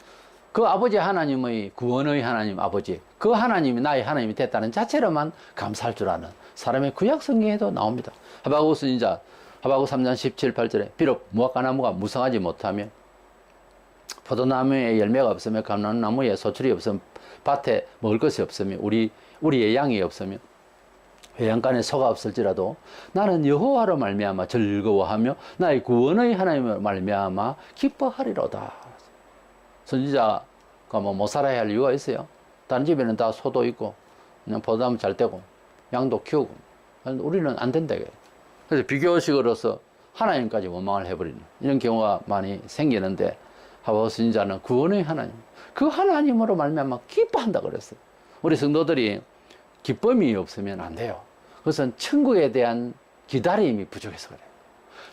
그 아버지 하나님의 구원의 하나님 아버지 그 하나님이 나의 하나님이 됐다는 자체로만 감사할 줄 아는 사람의 구약 성경에도 나옵니다. 하박국 선지자 하박국 3장 17, 18절에 비록 무화과나무가 무성하지 못하며 포도나무에 열매가 없으며 감람나무에 소출이 없으며 밭에 먹을 것이 없으며 우리의 양이 없으며 회양간에 소가 없을지라도 나는 여호와로 말미암아 즐거워하며 나의 구원의 하나님으로 말미암아 기뻐하리로다. 선지자가 뭐 못 살아야 할 이유가 있어요. 다른 집에는 다 소도 있고 그냥 포도나무 잘 되고 양도 키우고 우리는 안 된다. 그래서 비교식으로서 하나님까지 원망을 해버리는 이런 경우가 많이 생기는데 하박국 선지자는 구원의 하나님 그 하나님으로 말미암아 기뻐한다 그랬어요. 우리 성도들이 기쁨이 없으면 안 돼요. 그것은 천국에 대한 기다림이 부족해서 그래요.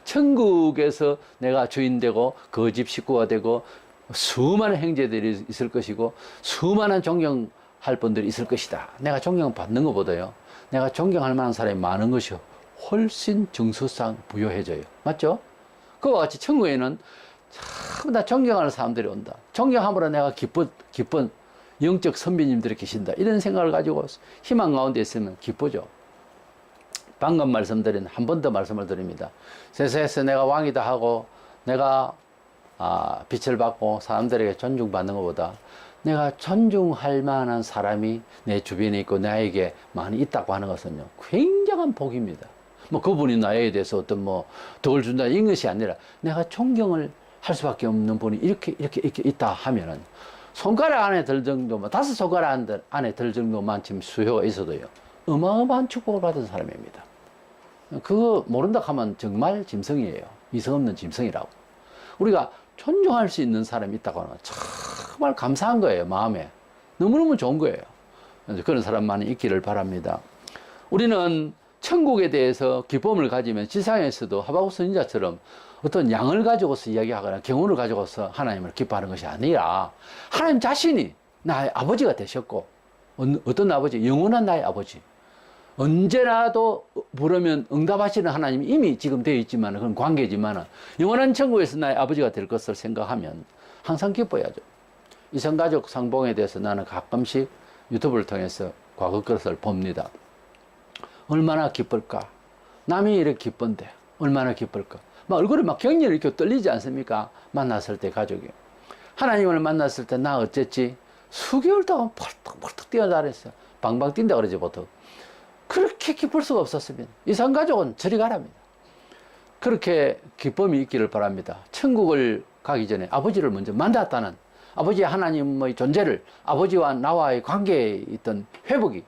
천국에서 내가 주인 되고 그 집 식구가 되고 수많은 형제들이 있을 것이고 수많은 존경할 분들이 있을 것이다. 내가 존경받는 것보다요 내가 존경할 만한 사람이 많은 것이 훨씬 정서상 부요해져요. 맞죠? 그와 같이 천국에는 참 다 존경하는 사람들이 온다. 존경함으로 내가 기쁜 영적 선배님들이 계신다. 이런 생각을 가지고 희망 가운데 있으면 기쁘죠. 방금 말씀드린 한 번 더 말씀을 드립니다. 세상에서 내가 왕이다 하고 내가 빛을 받고 사람들에게 존중받는 것보다 내가 존중할 만한 사람이 내 주변에 있고 나에게 많이 있다고 하는 것은요 굉장한 복입니다. 뭐 그분이 나에 대해서 어떤 뭐 덕을 준다 이런 것이 아니라 내가 존경을 할 수밖에 없는 분이 이렇게 있다 하면은 손가락 안에 들 정도만 5손가락 안에 들 정도만 지금 수요가 있어도요 어마어마한 축복을 받은 사람입니다. 그거 모른다 하면 정말 짐승이에요. 이성 없는 짐승이라고. 우리가 존중할 수 있는 사람이 있다고 하면 정말 감사한 거예요. 마음에 너무너무 좋은 거예요. 그런 사람 많이 있기를 바랍니다. 우리는 천국에 대해서 기쁨을 가지면 지상에서도 하박국 선지자처럼 어떤 양을 가지고서 이야기하거나 경우를 가지고서 하나님을 기뻐하는 것이 아니라 하나님 자신이 나의 아버지가 되셨고, 어떤 아버지? 영원한 나의 아버지. 언제라도 부르면 응답하시는 하나님이 이미 지금 되어 있지만, 그런 관계지만, 영원한 천국에서 나의 아버지가 될 것을 생각하면 항상 기뻐야죠. 이성가족 상봉에 대해서 나는 가끔씩 유튜브를 통해서 과거 것을 봅니다. 얼마나 기쁠까? 남이 이렇게 기쁜데 얼마나 기쁠까? 막 얼굴이 막 격렬히 이렇게 떨리지 않습니까? 만났을 때 가족이. 하나님을 만났을 때 나 어쨌지? 수개월 동안 펄떡펄떡 뛰어다녔어요. 방방 뛴다 그러지 보통. 그렇게 기쁠 수가 없었습니다. 이성가족은 저리 가랍니다. 그렇게 기쁨이 있기를 바랍니다. 천국을 가기 전에 아버지를 먼저 만났다는 아버지 하나님의 존재를, 아버지와 나와의 관계에 있던 회복이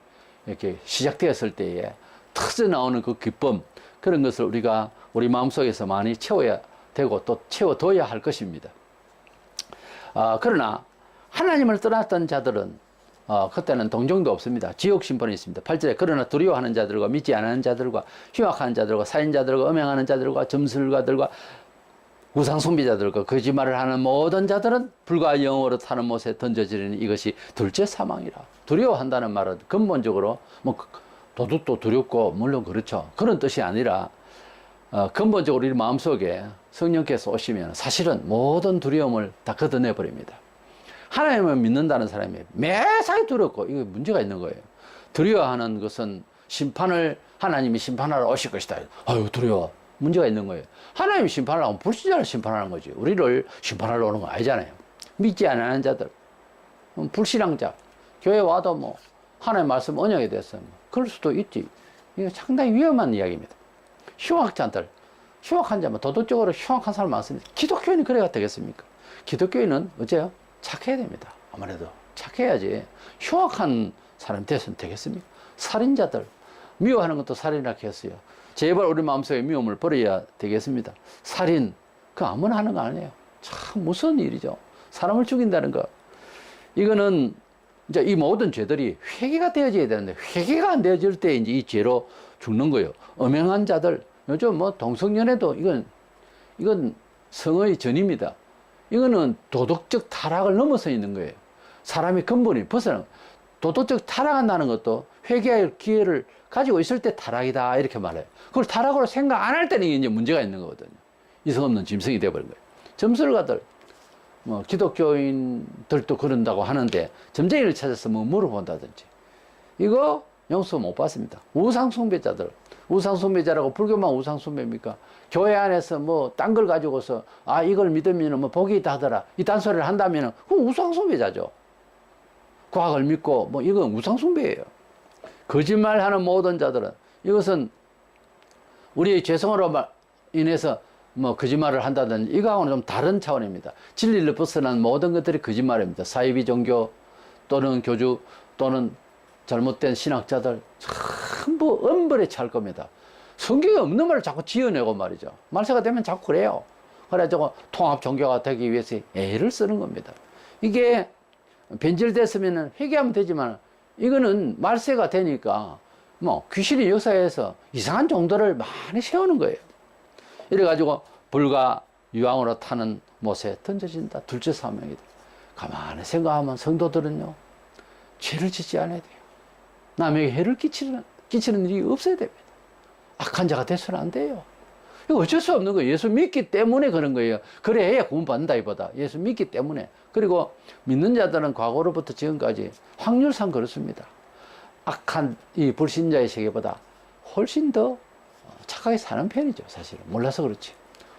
이렇게 시작되었을 때에 터져 나오는 그 기쁨, 그런 것을 우리가 우리 마음속에서 많이 채워야 되고 또 채워둬야 할 것입니다. 그러나 하나님을 떠났던 자들은 그때는 동정도 없습니다. 지옥 심판이 있습니다. 8절에 그러나 두려워하는 자들과 믿지 않는 자들과 흉악하는 자들과 살인자들과 음행하는 자들과 점술가들과 우상숭배자들과 거짓말을 하는 모든 자들은 불과 영으로 타는 못에 던져지리니 이것이 둘째 사망이라. 두려워한다는 말은 근본적으로 뭐 도둑도 두렵고 물론 그렇죠. 그런 뜻이 아니라 근본적으로 우리 마음속에 성령께서 오시면 사실은 모든 두려움을 다 걷어내 버립니다. 하나님을 믿는다는 사람이 매사에 두렵고 이거 문제가 있는 거예요. 두려워하는 것은 하나님이 심판하러 오실 것이다. 아유 두려워. 문제가 있는 거예요. 하나님이 심판하려면 불신자를 심판하는 거지. 우리를 심판하러 오는 건 아니잖아요. 믿지 않는 자들, 불신앙자, 교회 와도 뭐 하나님 말씀 언약에 대해서 그럴 수도 있지. 이거 상당히 위험한 이야기입니다. 흉악자들, 흉악한 자면 도덕적으로 흉악한 사람 많습니다. 기독교인이 그래야 되겠습니까? 기독교인은 어째요? 착해야 됩니다. 아무래도 착해야지. 흉악한 사람이 돼서는 되겠습니까? 살인자들, 미워하는 것도 살인이라고 했어요. 제발 우리 마음속에 미움을 버려야 되겠습니다. 살인, 그거 아무나 하는 거 아니에요. 참 무서운 일이죠. 사람을 죽인다는 거. 이거는 이제 이 모든 죄들이 회개가 되어져야 되는데 회개가 안 되어질 때 이제 이 죄로 죽는 거예요. 음행한 자들, 요즘 뭐 동성연애도 이건 성의 전입니다. 이거는 도덕적 타락을 넘어서 있는 거예요. 사람의 근본이 벗어나. 도덕적 타락한다는 것도 회개할 기회를 가지고 있을 때 타락이다 이렇게 말해요. 그걸 타락으로 생각 안 할 때는 이제 문제가 있는 거거든요. 이성 없는 짐승이 되어버린 거예요. 점술가들, 뭐 기독교인들도 그런다고 하는데 점쟁이를 찾아서 뭐 물어본다든지 이거 용서 못 받습니다. 우상숭배자라고 불교만 우상숭배입니까? 교회 안에서 뭐 딴 걸 가지고서 이걸 믿으면 뭐 복이 있다 하더라 이 딴소리를 한다면은 그건 우상숭배자죠. 과학을 믿고 뭐 이건 우상숭배예요. 거짓말하는 모든 자들은 이것은 우리의 죄성으로 인해서 뭐 거짓말을 한다든지 이거하고는 좀 다른 차원입니다. 진리를 벗어난 모든 것들이 거짓말입니다. 사이비 종교 또는 교주 또는 잘못된 신학자들 전부 엄벌에 찰 겁니다. 성경에 없는 말을 자꾸 지어내고 말이죠. 말세가 되면 자꾸 그래요. 그래가지고 통합 종교가 되기 위해서 애를 쓰는 겁니다. 이게 변질됐으면 회개하면 되지만 이거는 말세가 되니까 뭐 귀신이 역사에서 이상한 종들을 많이 세우는 거예요. 이래가지고 불과 유황으로 타는 못에 던져진다. 둘째 사명이다. 가만히 생각하면 성도들은요 죄를 짓지 않아야 돼요. 남에게 해를 끼치는 일이 없어야 됩니다. 악한 자가 돼서는 안 돼요. 이거 어쩔 수 없는 거예요. 예수 믿기 때문에 그런 거예요. 그래야 구원받는다기보다 예수 믿기 때문에. 그리고 믿는 자들은 과거로부터 지금까지 확률상 그렇습니다. 악한 이 불신자의 세계보다 훨씬 더 착하게 사는 편이죠. 사실은 몰라서 그렇지.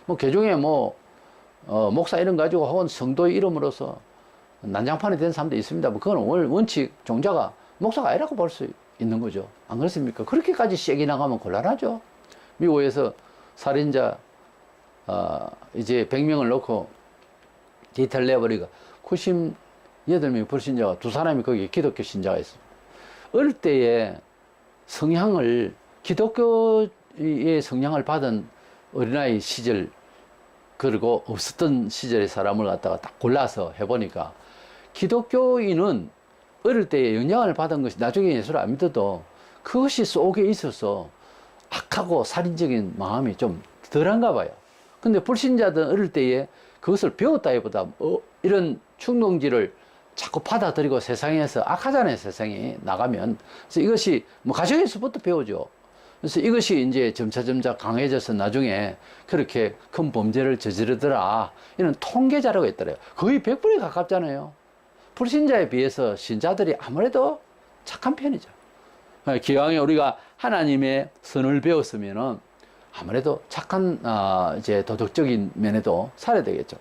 뭐 개종에 뭐 목사 이름 가지고 혹은 성도의 이름으로서 난장판이 된 사람도 있습니다. 뭐 그건 원칙 종자가 목사가 아니라고 볼 수 있는 거죠. 안 그렇습니까? 그렇게까지 세게 나가면 곤란하죠. 미국에서 살인자 이제 100명을 놓고 디테일 내버리고 98명의 불신자가 2사람이 거기 기독교 신자가 있습니다. 어릴 때에 기독교의 성향을 받은 어린아이 시절 그리고 없었던 시절의 사람을 갖다가 딱 골라서 해보니까 기독교인은 어릴 때에 영향을 받은 것이 나중에 예수를 안 믿어도 그것이 속에 있어서 악하고 살인적인 마음이 좀 덜한가 봐요. 근데 불신자들은 어릴 때에 그것을 배웠다기보다 이런 충동지를 자꾸 받아들이고 세상에서 악하잖아요. 세상이 나가면. 그래서 이것이 뭐 가정에서부터 배우죠. 그래서 이것이 이제 점차 강해져서 나중에 그렇게 큰 범죄를 저지르더라. 이런 통계 자료가 있더래요. 거의 100%에 가깝잖아요. 불신자에 비해서 신자들이 아무래도 착한 편이죠. 기왕에 우리가 하나님의 선을 배웠으면은 아무래도 착한, 이제 도덕적인 면에도 살아야 되겠죠.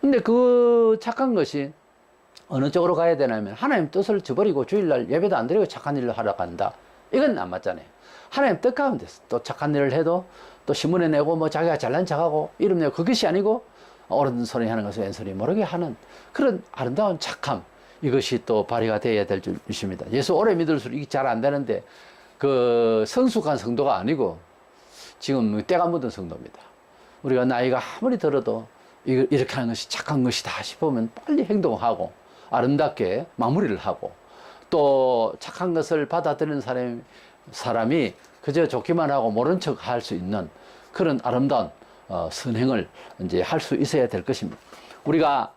근데 그 착한 것이 어느 쪽으로 가야 되냐면 하나님 뜻을 저버리고 주일날 예배도 안 드리고 착한 일을 하러 간다. 이건 안 맞잖아요. 하나님 뜻 가운데 또 착한 일을 해도 또 신문에 내고 뭐 자기가 잘난 척하고 이름 내고 그것이 아니고 옳은 소리 하는 것을 왼소리 모르게 하는 그런 아름다운 착함. 이것이 또 발휘가 되어야 될 줄입니다. 예수 오래 믿을수록 이게 잘 안 되는데 그 성숙한 성도가 아니고 지금 때가 묻은 성도입니다. 우리가 나이가 아무리 들어도 이렇게 하는 것이 착한 것이다 싶으면 빨리 행동하고 아름답게 마무리를 하고 또 착한 것을 받아들이는 사람이 그저 좋기만 하고 모른 척 할 수 있는 그런 아름다운 선행을 이제 할 수 있어야 될 것입니다. 우리가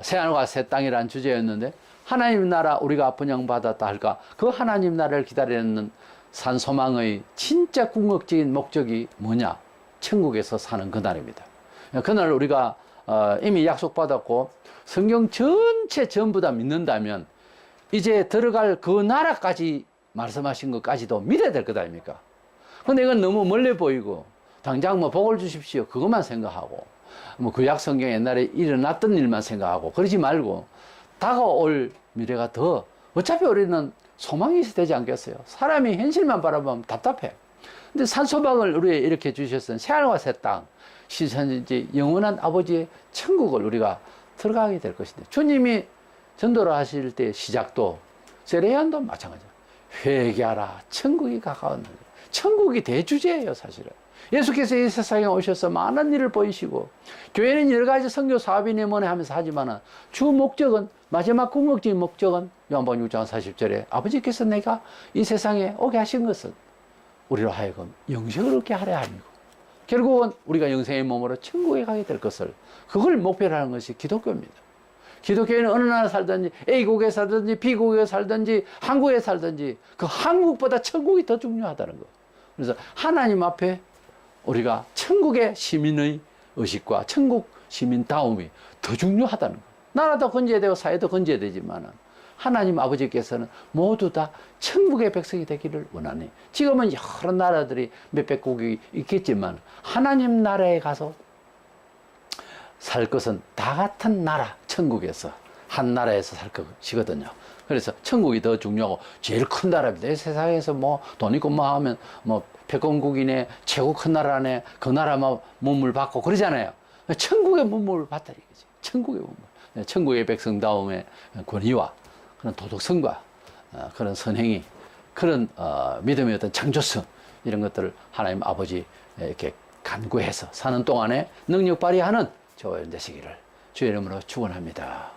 새하늘과 새 땅이라는 주제였는데 하나님 나라 우리가 분양받았다 할까? 그 하나님 나라를 기다리는 산소망의 진짜 궁극적인 목적이 뭐냐? 천국에서 사는 그날입니다. 그날 우리가 이미 약속받았고 성경 전체 전부 다 믿는다면 이제 들어갈 그 나라까지 말씀하신 것까지도 믿어야 될 것 아닙니까? 근데 이건 너무 멀리 보이고 당장 뭐 복을 주십시오 그것만 생각하고 뭐 구약 성경 옛날에 일어났던 일만 생각하고 그러지 말고 다가올 미래가 더 어차피 우리는 소망이 있어야 되지 않겠어요? 사람이 현실만 바라보면 답답해. 근데 산소망을 우리에 이렇게 주셨던 새하늘과 새 땅 시선이지 영원한 아버지의 천국을 우리가 들어가게 될 것인데 주님이 전도를 하실 때 시작도 세례요한도 마찬가지예요. 회개하라 천국이 가까웠느니라. 천국이 대주제예요 사실은. 예수께서 이 세상에 오셔서 많은 일을 보이시고 교회는 여러 가지 선교 사업이니 뭐니 하면서 하지만은 주 목적은 마지막 궁극적인 목적은 요한복음 6장 40절에 아버지께서 내가 이 세상에 오게 하신 것은 우리로 하여금 영생을 얻게 하려 함이고 결국은 우리가 영생의 몸으로 천국에 가게 될 것을 그걸 목표로 하는 것이 기독교입니다. 기독교인은 어느 나라 살든지 A국에 살든지 B국에 살든지 한국에 살든지 그 한국보다 천국이 더 중요하다는 거. 그래서 하나님 앞에 우리가 천국의 시민의 의식과 천국 시민다움이 더 중요하다는 거. 나라도 건져야 되고 사회도 건져야 되지만 하나님 아버지께서는 모두 다 천국의 백성이 되기를 원하니 지금은 여러 나라들이 몇백 국이 있겠지만 하나님 나라에 가서 살 것은 다 같은 나라 천국에서 한 나라에서 살 것이거든요. 그래서 천국이 더 중요하고 제일 큰 나라입니다. 세상에서 뭐 돈 있고 뭐 하면 뭐 패권국이네 최고 큰 나라네 그 나라만 몸을 받고 그러잖아요. 천국의 몸을 받다 이거지. 천국의 몸을. 천국의 백성다움의 권위와 그런 도덕성과 그런 선행이 그런 믿음의 어떤 창조성 이런 것들을 하나님 아버지 이렇게 간구해서 사는 동안에 능력 발휘하는 저와 되시기를 주의 이름으로 축원합니다.